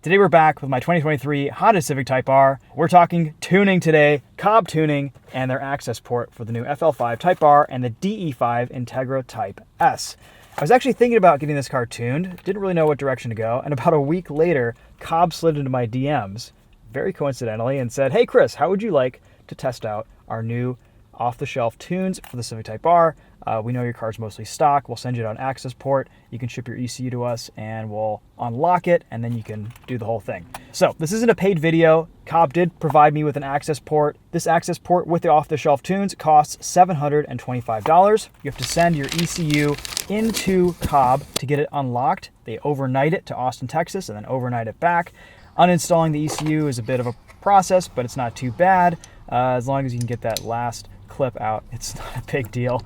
Today we're back with my 2023 Honda Civic Type R. We're talking tuning today, COBB tuning, and their access port for the new FL5 Type R and the DE5 Integra Type S. I was actually thinking about getting this car tuned, didn't really know what direction to go, and about a week later, COBB slid into my DMs, very coincidentally, and said, "Hey Chris, how would you like to test out our new off-the-shelf tunes for the Civic Type R? We know your car's mostly stock. We'll send you an access port. You can ship your ECU to us and we'll unlock it and then you can do the whole thing." So this isn't a paid video. COBB did provide me with an access port. This access port with the off-the-shelf tunes costs $725. You have to send your ECU into COBB to get it unlocked. They overnight it to Austin, Texas, and then overnight it back. Uninstalling the ECU is a bit of a process, but it's not too bad. As long as you can get that last clip out, it's not a big deal.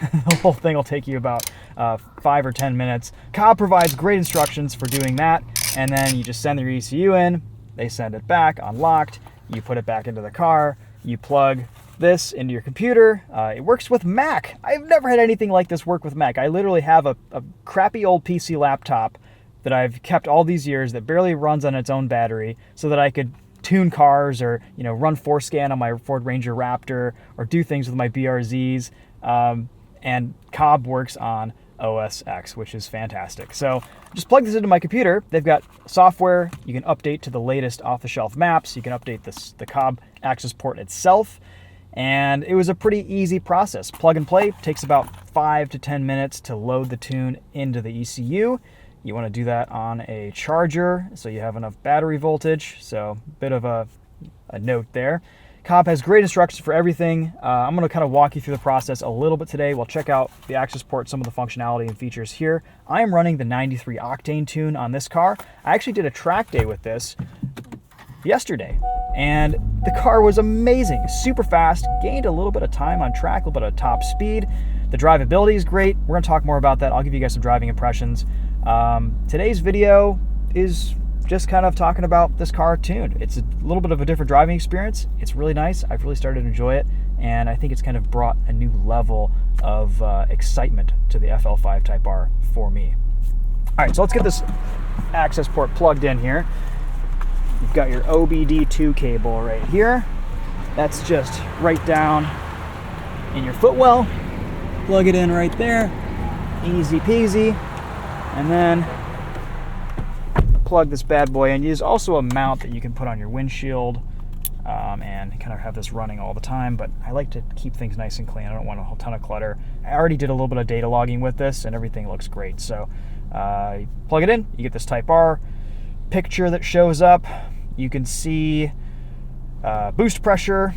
The whole thing will take you about 5 or 10 minutes. COBB provides great instructions for doing that, and then you just send your ECU in, they send it back unlocked, you put it back into the car, you plug this into your computer. It works with Mac. I've never had anything like this work with Mac. I literally have a crappy old PC laptop that I've kept all these years that barely runs on its own battery so that I could tune cars or run ForScan on my Ford Ranger Raptor or do things with my BRZs, and COBB works on OS X, which is fantastic. So just plug this into my computer. They've got software you can update to the latest off-the-shelf maps. You can update the COBB access port itself, and it was a pretty easy process. Plug and play takes about 5 to 10 minutes to load the tune into the ECU. You want to do that on a charger so you have enough battery voltage, so a bit of a note there. COBB has great instructions for everything. I'm going to kind of walk you through the process a little bit today. We'll check out the access port, some of the functionality and features here. I am running the 93 octane tune on this car. I actually did a track day with this yesterday, and the car was amazing, super fast, gained a little bit of time on track, a little bit of top speed. The drivability is great. We're going to talk more about that. I'll give you guys some driving impressions. Today's video is just kind of talking about this car tuned. It's a little bit of a different driving experience. It's really nice. I've really started to enjoy it, and I think it's kind of brought a new level of excitement to the FL5 Type R for me. All right, so let's get this access port plugged in here. You've got your OBD2 cable right here. That's just right down in your footwell. Plug it in right there. Easy peasy. And then plug this bad boy in. There's also a mount that you can put on your windshield and kind of have this running all the time, but I like to keep things nice and clean. I don't want a whole ton of clutter. I already did a little bit of data logging with this and everything looks great. So you plug it in, you get this Type R picture that shows up. You can see boost pressure,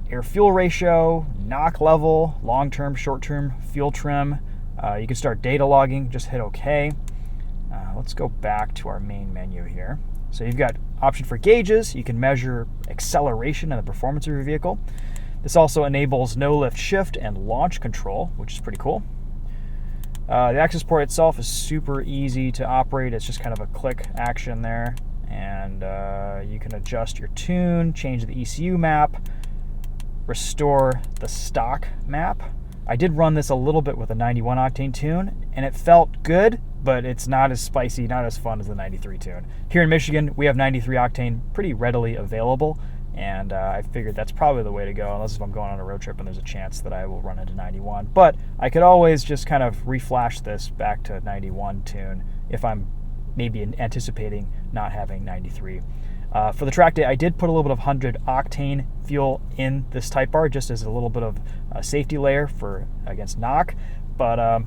air fuel ratio, knock level, long-term, short-term fuel trim. You can start data logging, just hit OK. Let's go back to our main menu here. So you've got option for gauges. You can measure acceleration and the performance of your vehicle. This also enables no lift shift and launch control, which is pretty cool. The access port itself is super easy to operate. It's just kind of a click action there. And you can adjust your tune, change the ECU map, restore the stock map. I did run this a little bit with a 91 octane tune, and it felt good, but it's not as spicy, not as fun as the 93 tune. Here in Michigan, we have 93 octane pretty readily available, and I figured that's probably the way to go, unless if I'm going on a road trip and there's a chance that I will run into 91. But I could always just kind of reflash this back to 91 tune if I'm maybe anticipating not having 93. For the track day, I did put a little bit of 100 octane fuel in this Type R just as a little bit of a safety layer for against knock. But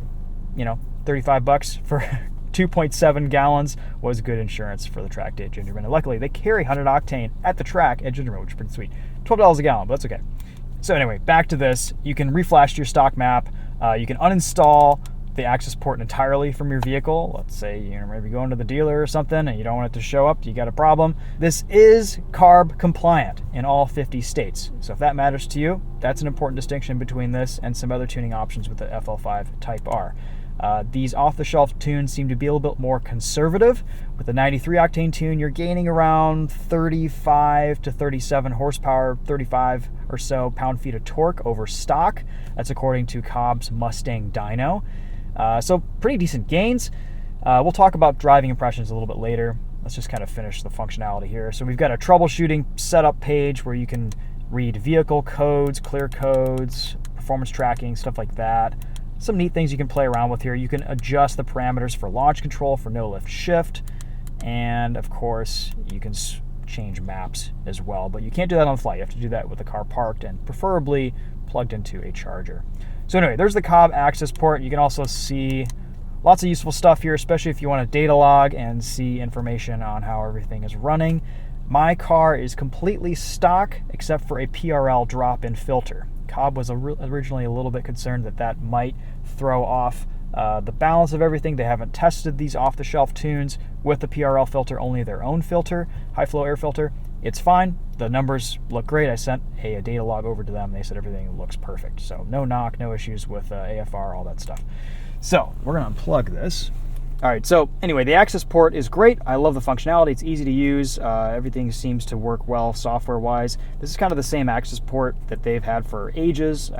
$35 for 2.7 gallons was good insurance for the track day at Gingerman. And luckily, they carry 100 octane at the track at Gingerman, which is pretty sweet. $12 a gallon, but that's okay. So anyway, back to this. You can reflash your stock map. You can uninstall the access port entirely from your vehicle. Let's say you're maybe going to the dealer or something and you don't want it to show up, you got a problem. This is COBB compliant in all 50 states. So if that matters to you, that's an important distinction between this and some other tuning options with the FL5 Type R. These off-the-shelf tunes seem to be a little bit more conservative. With the 93 octane tune, you're gaining around 35 to 37 horsepower, 35 or so pound-feet of torque over stock. That's according to COBB's Mustang Dyno. So pretty decent gains. We'll talk about driving impressions a little bit later. let's just kind of finish the functionality here. So we've got a troubleshooting setup page where you can read vehicle codes, clear codes, performance tracking, stuff like that. Some neat things you can play around with here. You can adjust the parameters for launch control for no lift shift. And of course, you can change maps as well, but you can't do that on the fly. You have to do that with the car parked and preferably plugged into a charger. So anyway, there's the COBB Accessport. You can also see lots of useful stuff here, especially if you want to data log and see information on how everything is running. My car is completely stock except for a PRL drop-in filter. COBB was originally a little bit concerned that that might throw off the balance of everything. They haven't tested these off-the-shelf tunes with the PRL filter, only their own filter, high-flow air filter. It's fine. The numbers look great. I sent a data log over to them. They said everything looks perfect. So no knock, no issues with AFR, all that stuff. So we're going to unplug this. All right, so anyway, the Accessport is great. I love the functionality. It's easy to use. Everything seems to work well software-wise. This is kind of the same Accessport that they've had for ages.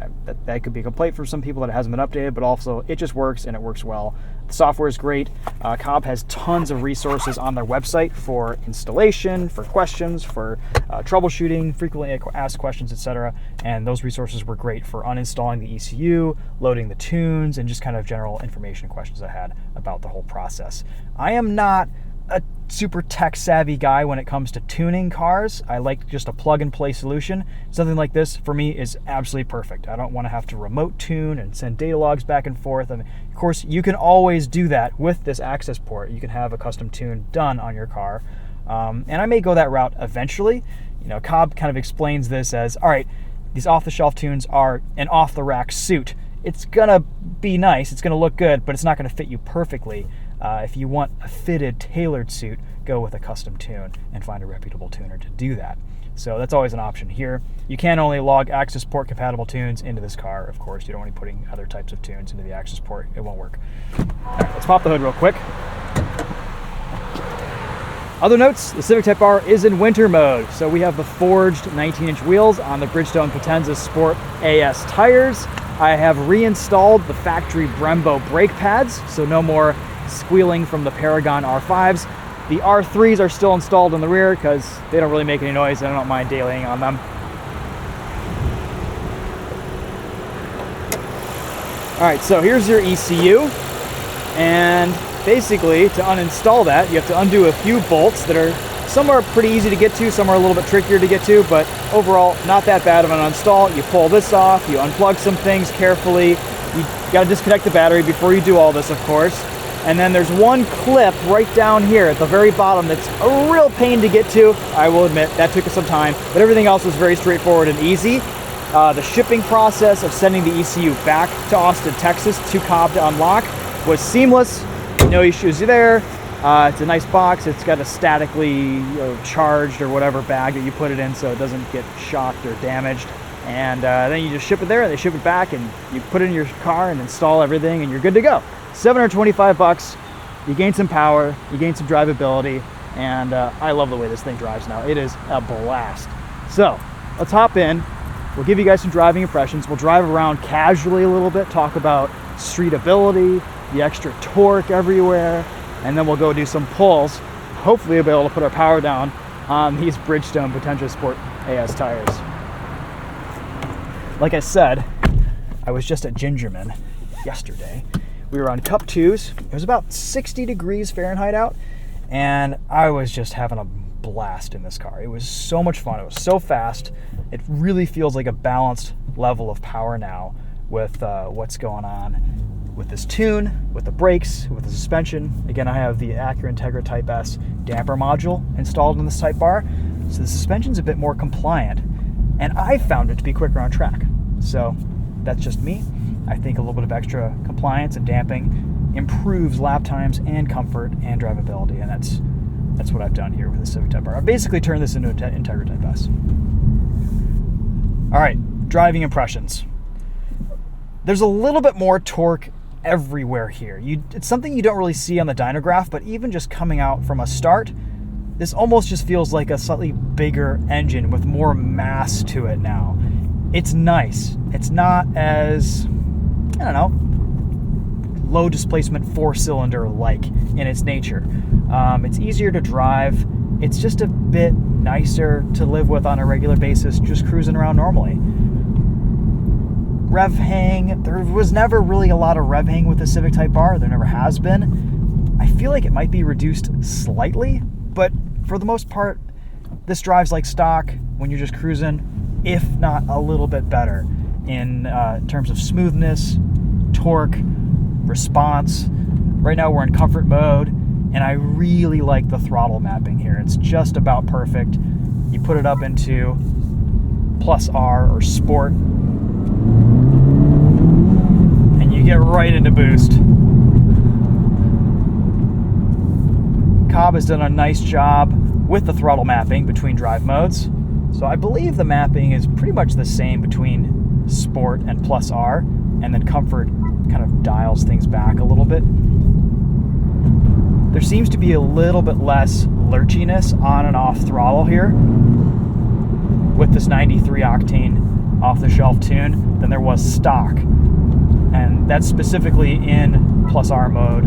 That could be a complaint for some people that it hasn't been updated, but also it just works and it works well. The software is great. COBB has tons of resources on their website for installation, for questions, for troubleshooting, frequently asked questions, etc. And those resources were great for uninstalling the ECU, loading the tunes, and just kind of general information questions I had about the whole process. I am not a super tech savvy guy when it comes to tuning cars. I like just a plug and play solution. Something like this for me is absolutely perfect. I don't want to have to remote tune and send data logs back and forth. I mean, of course, you can always do that with this Accessport. You can have a custom tune done on your car. And I may go that route eventually. You know, COBB kind of explains this as, all right, these off-the-shelf tunes are an off-the-rack suit. It's gonna be nice, it's gonna look good, but it's not gonna fit you perfectly. If you want a fitted, tailored suit, go with a custom tune and find a reputable tuner to do that. So that's always an option here. You can only log Accessport compatible tunes into this car. Of course, you don't want to be putting other types of tunes into the Accessport. It won't work. All right, let's pop the hood real quick. Other notes, the Civic Type R is in winter mode. So we have the forged 19-inch wheels on the Bridgestone Potenza Sport AS tires. I have reinstalled the factory Brembo brake pads, so no more squealing from the Paragon R5s. The R3s are still installed in the rear because they don't really make any noise and I don't mind dailying on them. All right, so here's your ECU. And basically, to uninstall that, you have to undo a few bolts that are, some are pretty easy to get to, some are a little bit trickier to get to, but overall, not that bad of an uninstall. You pull this off, you unplug some things carefully. You gotta disconnect the battery before you do all this, of course. And then there's one clip right down here at the very bottom that's a real pain to get to. I will admit, that took us some time, but everything else was very straightforward and easy. The shipping process of sending the ECU back to Austin, Texas to COBB to unlock was seamless. No issues there. It's a nice box. It's got a statically charged or whatever bag that you put it in so it doesn't get shocked or damaged. And then you just ship it there and they ship it back and you put it in your car and install everything and you're good to go. $725. You gain some power, you gain some drivability, and I love the way this thing drives now. It is a blast. So let's hop in. We'll give you guys some driving impressions. We'll drive around casually a little bit, talk about streetability, the extra torque everywhere, and then we'll go do some pulls. Hopefully we'll be able to put our power down on these Bridgestone Potenza Sport AS tires. Like I said, I was just at Gingerman yesterday. We were on Cup 2s. It was about 60 degrees Fahrenheit out, and I was just having a blast in this car. It was so much fun. It was so fast. It really feels like a balanced level of power now with what's going on with this tune, with the brakes, with the suspension. Again, I have the Acura Integra Type S damper module installed in this Type R, so the suspension's a bit more compliant, and I found it to be quicker on track. So that's just me. I think a little bit of extra compliance and damping improves lap times and comfort and drivability, and that's what I've done here with the Civic Type R. I basically turned this into an Integra Type S. All right, driving impressions. There's a little bit more torque everywhere here. It's something you don't really see on the dynograph, but even just coming out from a start, this almost just feels like a slightly bigger engine with more mass to it now. It's nice. It's not as, I don't know, low displacement 4-cylinder like in its nature. It's easier to drive. It's just a bit nicer to live with on a regular basis, just cruising around normally. Rev hang, there was never really a lot of rev hang with the Civic Type R. There never has been. I feel like it might be reduced slightly, but for the most part, this drives like stock when you're just cruising, if not a little bit better in terms of smoothness, torque, response. Right now we're in comfort mode, and I really like the throttle mapping here. It's just about perfect. You put it up into Plus R or Sport, and you get right into boost. COBB has done a nice job with the throttle mapping between drive modes. So I believe the mapping is pretty much the same between Sport and Plus R, and then Comfort kind of dials things back a little bit. There seems to be a little bit less lurchiness on and off throttle here with this 93 octane off-the-shelf tune than there was stock. And that's specifically in Plus R mode.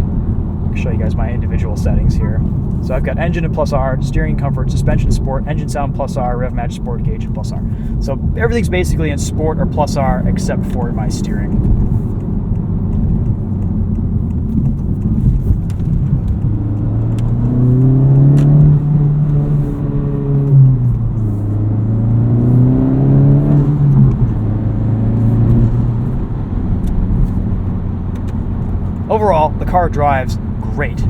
I'll show you guys my individual settings here. So I've got engine in Plus R, steering comfort, suspension Sport, engine sound Plus R, rev match Sport, gauge in Plus R. So everything's basically in Sport or Plus R except for my steering. Overall, the car drives great.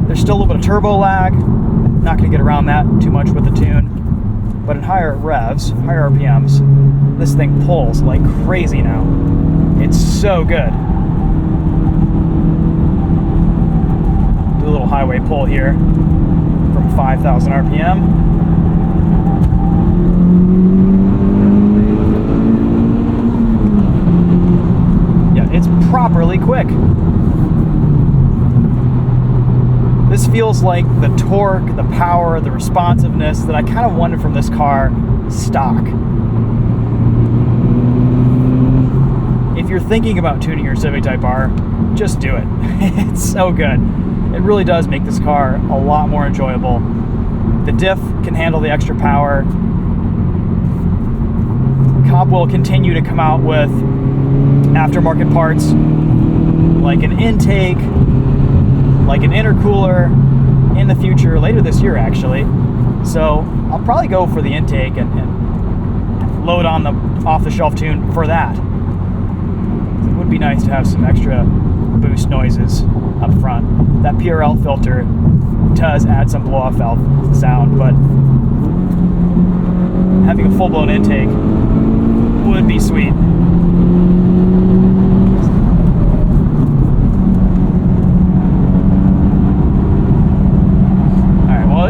There's still a little bit of turbo lag. Not going to get around that too much with the tune. But in higher revs, higher RPMs, this thing pulls like crazy now. It's so good. Do a little highway pull here from 5,000 RPM. Yeah, it's properly quick. This feels like the torque, the power, the responsiveness that I kind of wanted from this car stock. If you're thinking about tuning your Civic Type R, just do it. It's so good. It really does make this car a lot more enjoyable. The diff can handle the extra power. COBB will continue to come out with aftermarket parts like an intake, like an intercooler in the future, later this year actually. So I'll probably go for the intake and load on the off-the-shelf tune for that. It would be nice to have some extra boost noises up front. That PRL filter does add some blow-off valve sound, but having a full-blown intake would be sweet.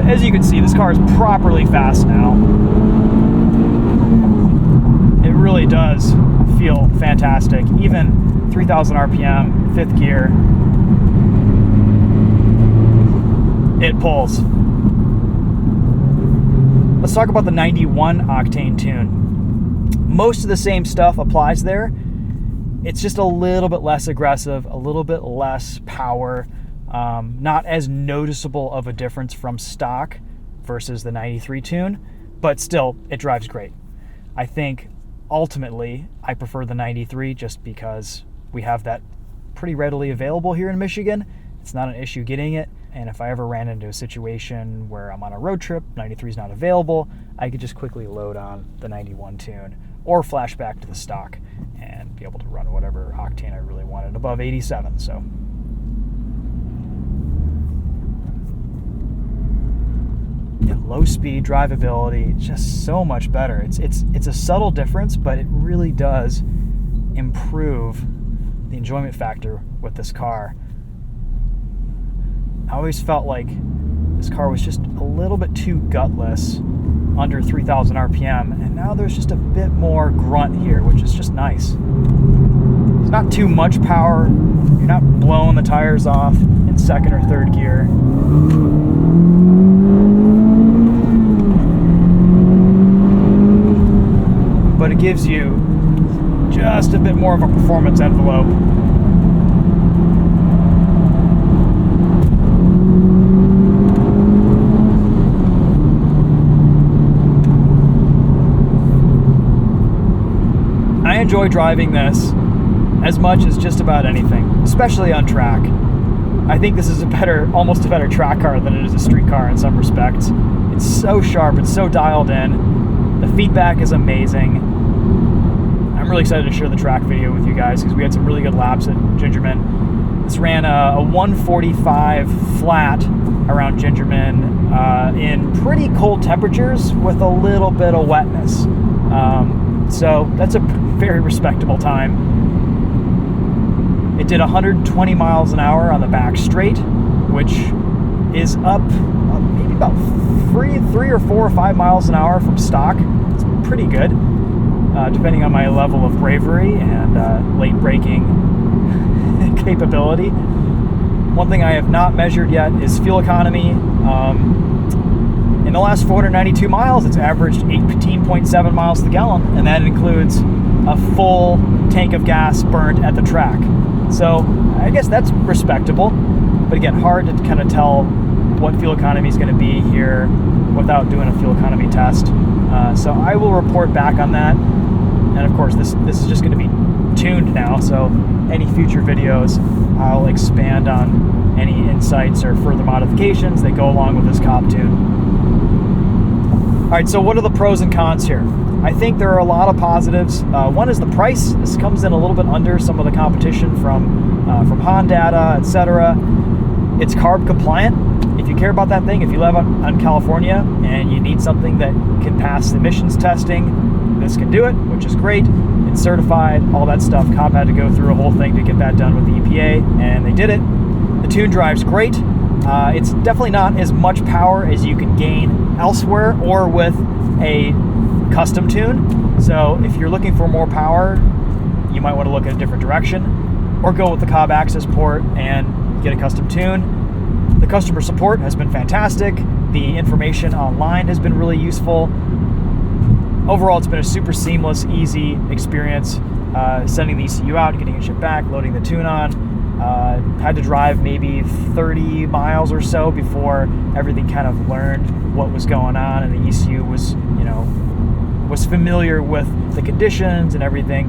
As you can see, this car is properly fast now. It really does feel fantastic. Even 3,000 RPM, fifth gear, it pulls. Let's talk about the 91 octane tune. Most of the same stuff applies there. It's just a little bit less aggressive, a little bit less power. Not as noticeable of a difference from stock versus the 93 tune, but still, it drives great. I think ultimately I prefer the 93 just because we have that pretty readily available here in Michigan. It's not an issue getting it, and if I ever ran into a situation where I'm on a road trip, 93 is not available, I could just quickly load on the 91 tune or flash back to the stock and be able to run whatever octane I really wanted above 87. So. Yeah, low speed drivability, just so much better. It's a subtle difference, but it really does improve the enjoyment factor with this car. I always felt like this car was just a little bit too gutless under 3,000 RPM, and now there's just a bit more grunt here, which is just nice. It's not too much power. You're not blowing the tires off in second or third gear. But it gives you just a bit more of a performance envelope. enjoy driving this as much as just about anything, especially on track. I think this is almost a better track car than it is a street car in some respects. It's so sharp, it's so dialed in. The feedback is amazing. I'm really excited to share the track video with you guys because we had some really good laps at Gingerman. This ran a 145 flat around Gingerman in pretty cold temperatures with a little bit of wetness. So that's a very respectable time. It did 120 miles an hour on the back straight, which is up maybe about 3 or 4 or 5 miles an hour from stock. It's pretty good, depending on my level of bravery and late braking capability. One thing I have not measured yet is fuel economy. In the last 492 miles, it's averaged 18.7 miles to the gallon, and that includes a full tank of gas burnt at the track. So I guess that's respectable, but again, hard to kind of tell what fuel economy is going to be here without doing a fuel economy test. So I will report back on that. And of course, this is just going to be tuned now, so any future videos, I'll expand on any insights or further modifications that go along with this COBB tune. All right, so what are the pros and cons here? I think there are a lot of positives. One is the price. This comes in a little bit under some of the competition from Honda, etc. It's CARB compliant. If you care about that thing, if you live on California and you need something that can pass emissions testing, this can do it, which is great. It's certified, all that stuff. COBB had to go through a whole thing to get that done with the EPA, and they did it. The tune drive's great. It's definitely not as much power as you can gain elsewhere or with a custom tune. So if you're looking for more power, you might want to look at a different direction, or go with the COBB Accessport and get a custom tune. The customer support has been fantastic. The information online has been really useful. Overall, it's been a super seamless, easy experience. Sending the ECU out, getting it shipped back, loading the tune on. Had to drive maybe 30 miles or so before everything kind of learned what was going on, and the ECU was familiar with the conditions and everything.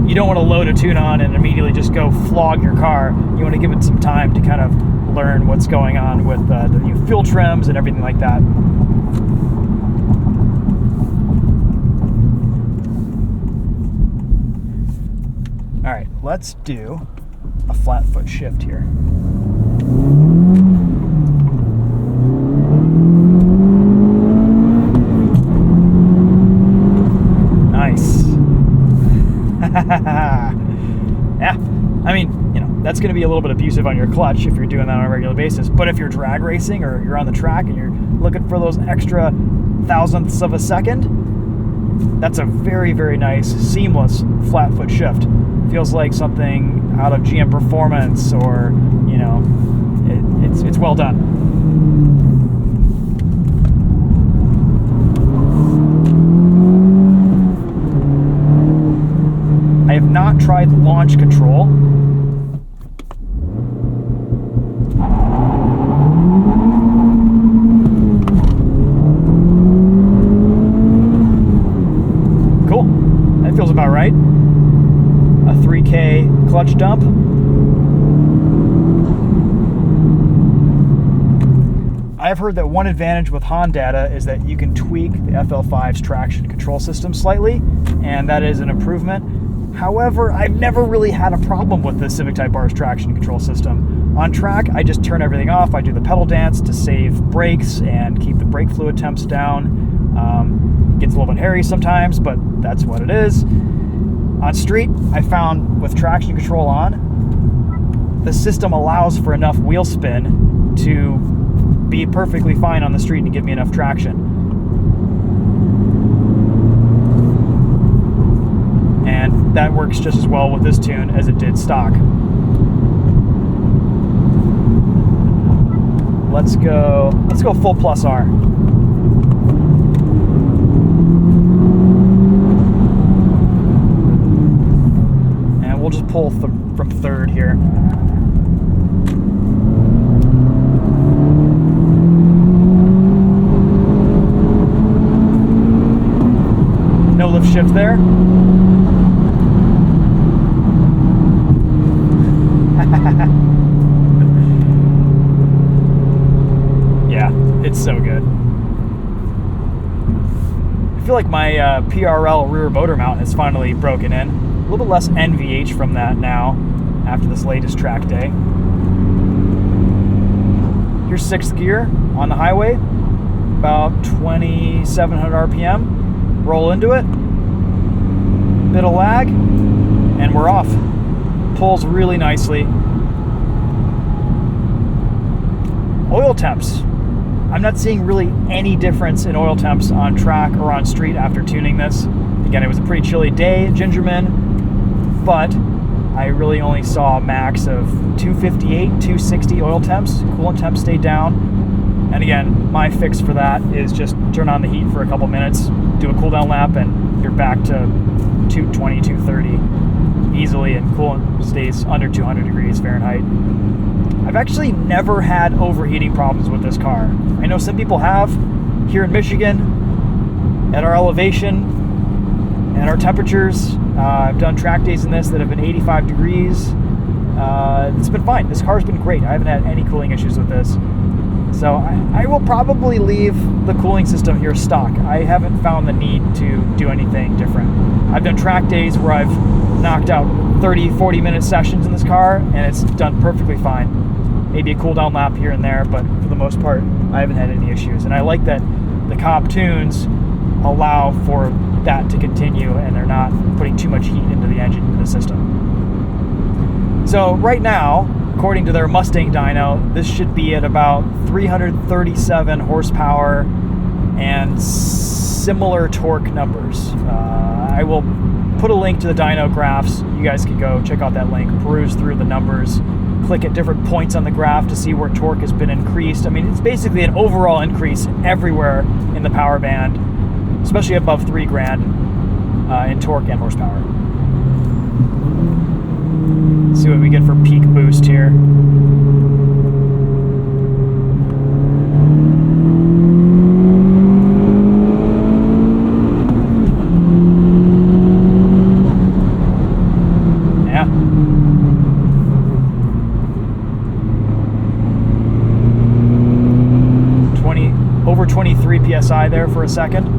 You don't want to load a tune on and immediately just go flog your car. You want to give it some time to kind of learn what's going on with the new fuel trims and everything like that. All right, let's do a flat foot shift here. Nice. Yeah, I mean, that's going to be a little bit abusive on your clutch if you're doing that on a regular basis. But if you're drag racing or you're on the track and you're looking for those extra thousandths of a second, that's a very, very nice, seamless flat foot shift. Feels like something out of GM Performance, or it's well done. I have not tried launch control. Cool. That feels about right. A 3K clutch dump. I've heard that one advantage with Honda is that you can tweak the FL5's traction control system slightly, and that is an improvement. However, I've never really had a problem with the Civic Type R's traction control system. On track, I just turn everything off. I do the pedal dance to save brakes and keep the brake fluid temps down. It gets a little bit hairy sometimes, but that's what it is. On street, I found with traction control on, the system allows for enough wheel spin to be perfectly fine on the street and give me enough traction. And that works just as well with this tune as it did stock. Let's go full plus R. And we'll just pull from third here. No lift shift there. feel like my PRL rear motor mount has finally broken in. A little bit less NVH from that now after this latest track day. Here's 6th gear on the highway, about 2,700 RPM. Roll into it, bit of lag, and we're off. Pulls really nicely. Oil temps. I'm not seeing really any difference in oil temps on track or on street after tuning this. Again, it was a pretty chilly day at Gingerman, but I really only saw a max of 258, 260 oil temps. Coolant temps stayed down. And again, my fix for that is just turn on the heat for a couple minutes, do a cool down lap, and you're back to 220, 230 easily, and coolant stays under 200 degrees Fahrenheit. I've actually never had overheating problems with this car. I know some people have here in Michigan at our elevation, at our temperatures. I've done track days in this that have been 85 degrees. It's been fine. This car's been great. I haven't had any cooling issues with this. So I will probably leave the cooling system here stock. I haven't found the need to do anything different. I've done track days where I've knocked out 30, 40-minute sessions in this car, and it's done perfectly fine. Maybe a cool down lap here and there, but for the most part, I haven't had any issues. And I like that the COBB tunes allow for that to continue, and they're not putting too much heat into the engine, into the system. So right now, according to their Mustang dyno, this should be at about 337 horsepower and similar torque numbers. I will put a link to the dyno graphs. You guys can go check out that link, peruse through the numbers, click at different points on the graph to see where torque has been increased. I mean, it's basically an overall increase everywhere in the power band, especially above 3 grand in torque and horsepower. Let's see what we get for peak boost here. Yeah. Over 23 PSI there for a second.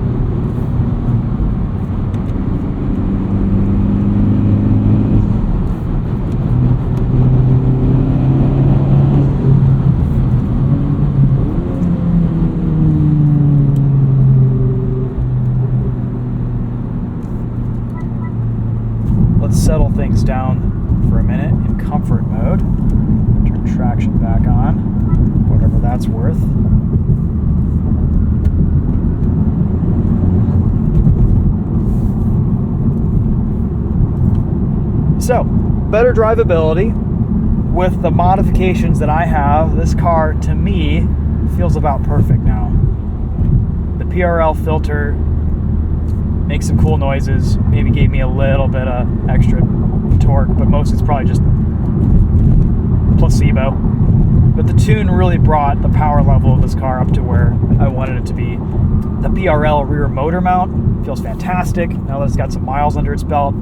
Let's settle things down for a minute in comfort mode. Turn traction back on, whatever that's worth. So, better drivability with the modifications that I have. This car, to me, feels about perfect now. The PRL filter makes some cool noises, maybe gave me a little bit of extra torque, but most it's probably just placebo. But the tune really brought the power level of this car up to where I wanted it to be. The PRL rear motor mount feels fantastic now that it's got some miles under its belt.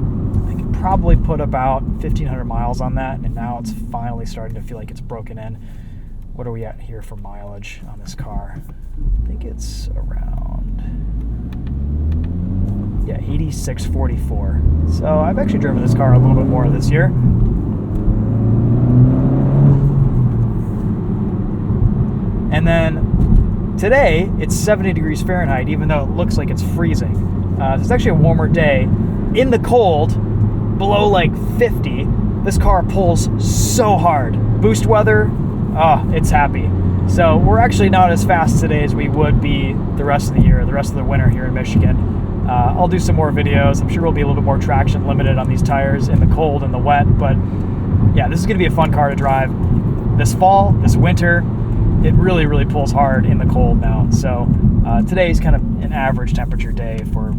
Probably put about 1,500 miles on that, and now it's finally starting to feel like it's broken in. What are we at here for mileage on this car? I think it's around, 8644. So I've actually driven this car a little bit more this year. And then today it's 70 degrees Fahrenheit, even though it looks like it's freezing. It's actually a warmer day. In the cold, below like 50, this car pulls so hard. Boost weather, it's happy. So we're actually not as fast today as we would be the rest of the year, the rest of the winter here in Michigan. I'll do some more videos. I'm sure we'll be a little bit more traction limited on these tires in the cold and the wet, but yeah, this is gonna be a fun car to drive. This fall, this winter, it really, really pulls hard in the cold now. So today's kind of an average temperature day for,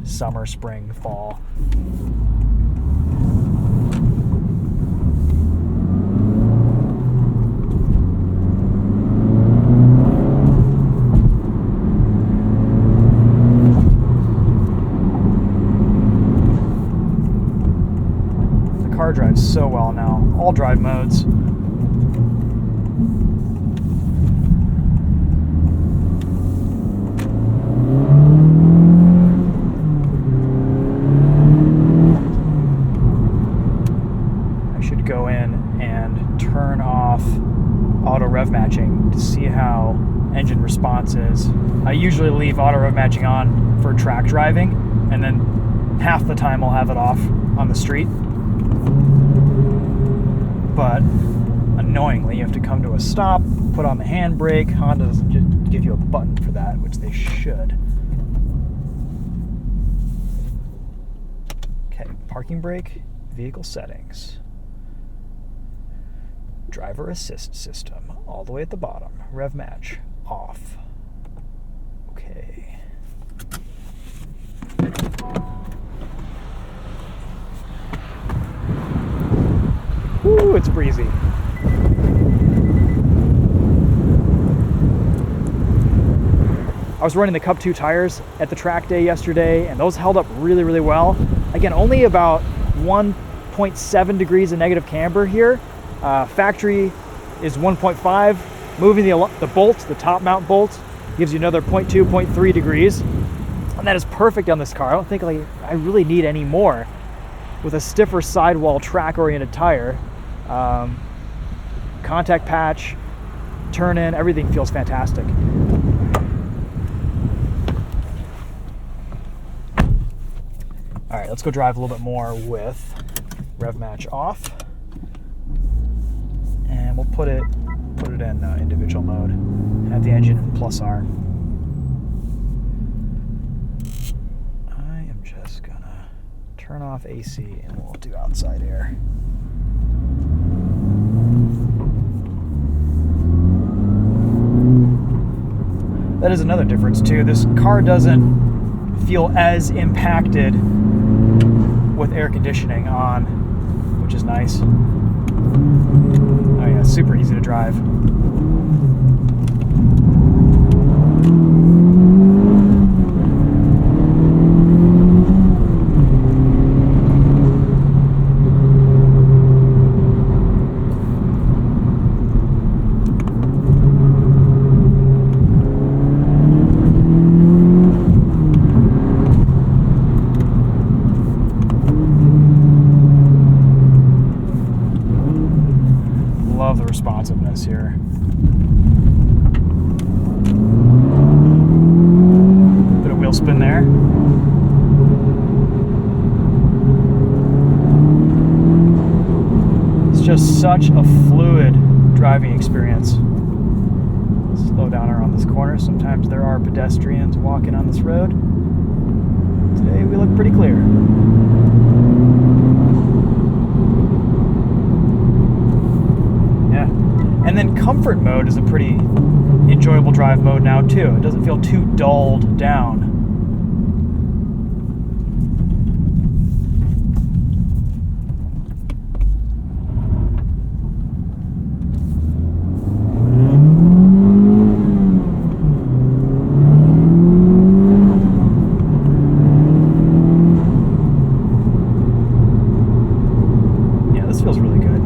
summer, spring, fall. The car drives so well now, all drive modes. I usually leave auto rev matching on for track driving, and then half the time I'll have it off on the street. But annoyingly, you have to come to a stop, put on the handbrake. Honda doesn't just give you a button for that, which they should. Okay, parking brake, vehicle settings. Driver assist system, all the way at the bottom. Rev match, off. Okay. Woo, it's breezy. I was running the Cup 2 tires at the track day yesterday, and those held up really, really well. Again, only about 1.7 degrees of negative camber here. Factory is 1.5. Moving the bolt, the top mount bolt, gives you another 0.2, 0.3 degrees. And that is perfect on this car. I don't think I really need any more. With a stiffer sidewall track-oriented tire, contact patch, turn-in, everything feels fantastic. All right, let's go drive a little bit more with rev match off. And we'll put it in individual mode. Have the engine in +R. I am just gonna turn off AC and we'll do outside air. That is another difference too. This car doesn't feel as impacted with air conditioning on, which is nice. Oh yeah, super easy to drive. Love the responsiveness here. Bit of wheel spin there. It's just such a fluid driving experience. Slow down around this corner. Sometimes there are pedestrians walking on this road. Today we look pretty clear. And then comfort mode is a pretty enjoyable drive mode now too. It doesn't feel too dulled down. Yeah, this feels really good.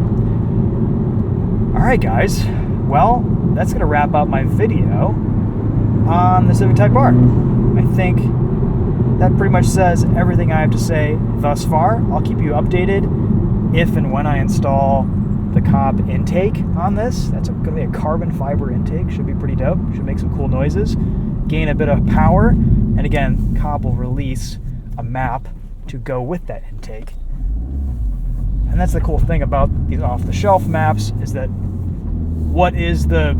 Alright guys, well, that's going to wrap up my video on the Civic Type R. I think that pretty much says everything I have to say thus far. I'll keep you updated if and when I install the COBB intake on this. That's going to be a carbon fiber intake. Should be pretty dope. Should make some cool noises. Gain a bit of power. And again, COBB will release a map to go with that intake. And that's the cool thing about these off-the-shelf maps is that what is the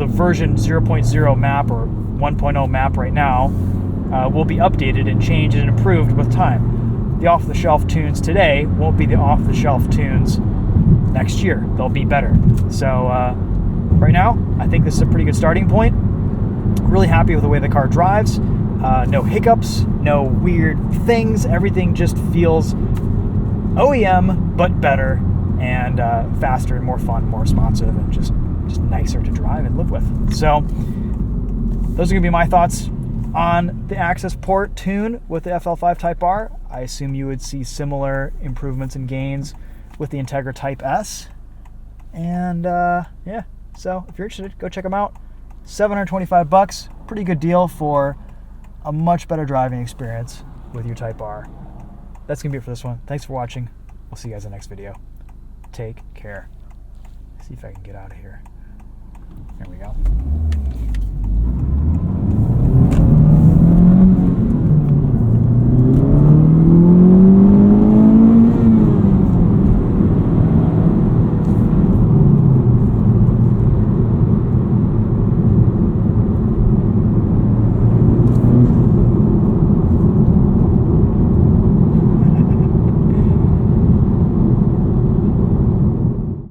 version 0.0 map or 1.0 map right now will be updated and changed and improved with time. The off-the-shelf tunes today won't be the off-the-shelf tunes next year. They'll be better. So right now, I think this is a pretty good starting point. Really happy with the way the car drives. No hiccups, no weird things. Everything just feels OEM, but better and faster and more fun, more responsive, and just nicer to drive and live with. So those are going to be my thoughts on the Accessport tune with the FL5 Type R. I assume you would see similar improvements and gains with the Integra Type S. And yeah, so if you're interested, go check them out. $725, pretty good deal for a much better driving experience with your Type R. That's going to be it for this one. Thanks for watching. We'll see you guys in the next video. Take care. See if I can get out of here.